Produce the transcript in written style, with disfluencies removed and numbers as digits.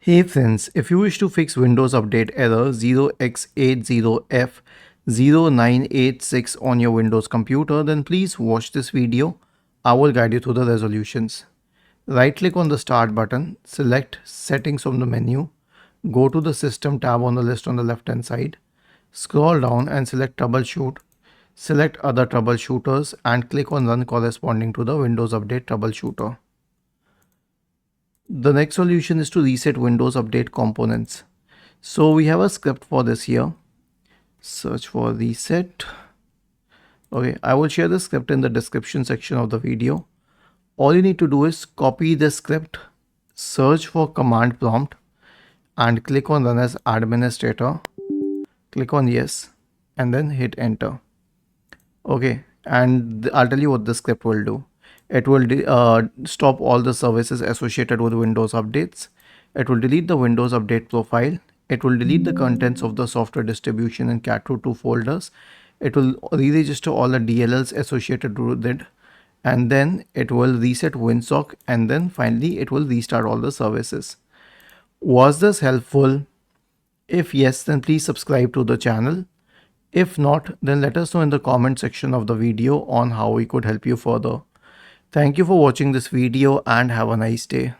Hey friends, if you wish to fix Windows Update error 0x800f0986 on your Windows computer, then please watch this video. I will guide you through the resolutions. Right click on the Start button, select Settings from the menu, go to the System tab on the list on the left hand side, scroll down and select Troubleshoot. Select Other Troubleshooters and click on Run corresponding to the Windows Update Troubleshooter. The next solution is to reset Windows Update components. So we have a script for this here. Search for reset. Okay, I will share the script in the description section of the video. All you need to do is copy the script, search for command prompt and click on run as administrator. Click on yes and then hit enter. Okay, and I'll tell you what the script will do. It will stop all the services associated with Windows updates. It will delete the Windows Update profile. It will delete the contents of the software distribution and cat2 folders. It will re-register all the DLLs associated with it. And then it will reset WinSock, and then finally it will restart all the services. Was this helpful? If yes, then please subscribe to the channel. If not, then let us know in the comment section of the video on how we could help you further. Thank you for watching this video and have a nice day.